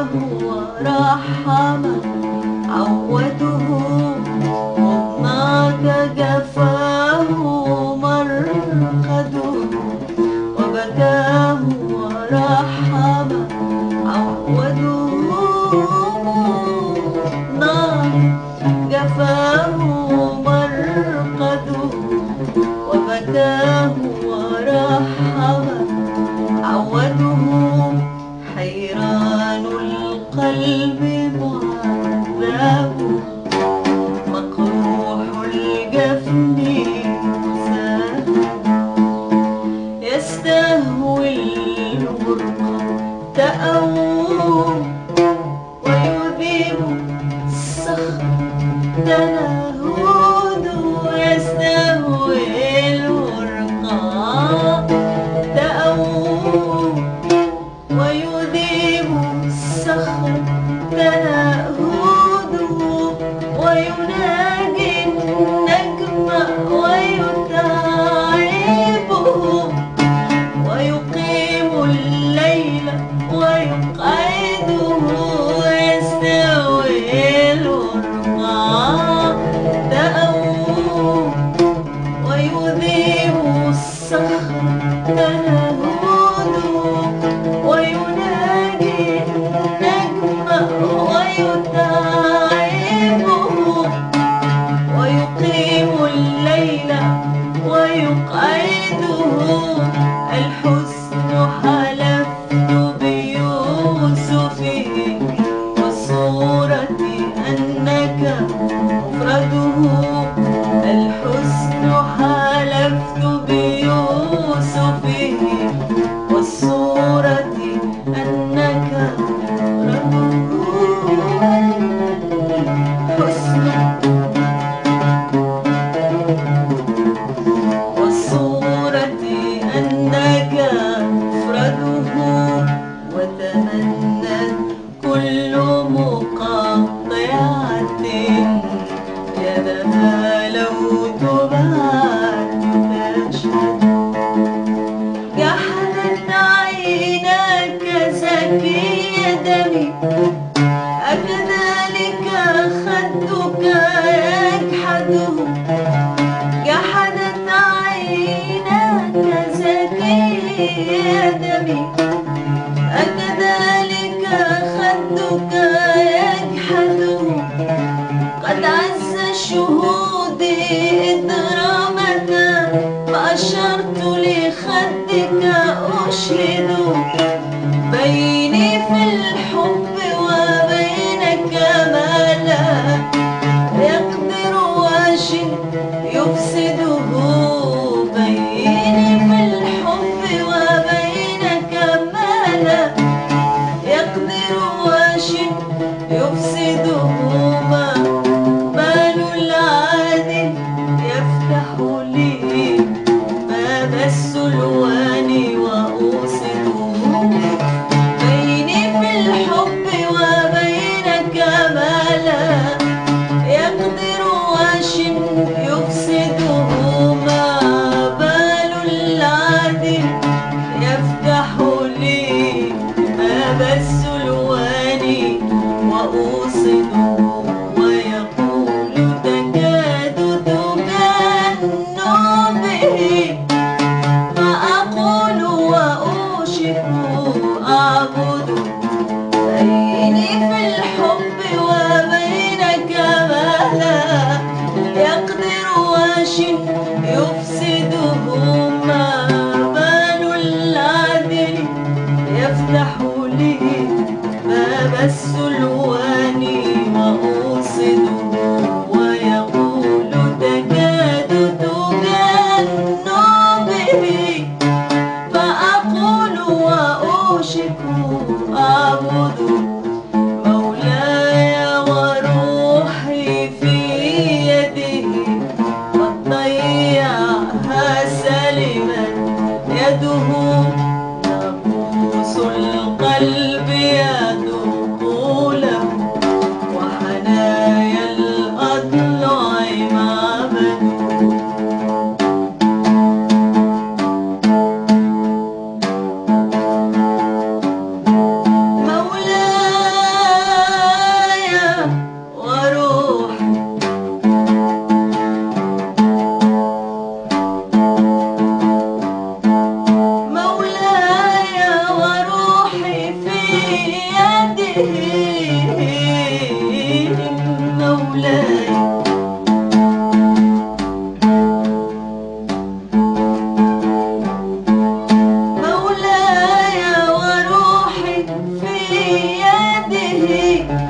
جفاه ورحمه عوده، حضنك جفاه مرقده، وبكاه ورحمه عوده. نار جفاه مرقده، وبكاه ورحمه عوده. حيران القلب معذب، مقروح الجفن مساب، يستهوي البرق تأوه، ويذيب الصخر تنهد. يستهوي البرق تأوه، ويذيب الصخر تنهد، ويناجي النجم ويتعبه، ويقيم الليل ويقعده. يستوي الورقاء تأوه، ويذيب الصخر تنهد، ويناجي النجم ويتعبه، ويقيم الليل ويقعده. الحسن حلفت بيوسف والصورة أنك مفرده. الحسن حلفت بيوسف والصورة أنك مفرده. حسن والصورة أنك مفرده، وتمنت كل مقطعة يدها لو تبعد تشهد. جحدت عيناك زكي دمي، أكذلك خدك يجحده. جحدت عيناك زكي دمي، أكذلك خدك يجحده. قد عز شهودي إذ رمت، فأشرت لخدك أشهد. بيني في الحب وبينك ما لا يقدر واش يفسده. بيني في الحب وبينك ما لا يقدر واش يفسده. ما بال العادل يفتح لي باب السلوان وأوصده. بيني في الحب وبينك ما لا يقدر واش يفسده. ما بال العادل يفتح لي باب السلوان وأوصده، ويقول تكاد تجن به، فأقول وأوشك أعبده. بيني في الحب وبينك ما لا يقدر واش يفسده. ما بال العدل يفتح لي باب السلوان وأوصده، ويقول تكاد تجن به، فأقول وأوشك أعبده. مولاي وروحي في يده، قد ضيع مولاي مولاي وروحي في يده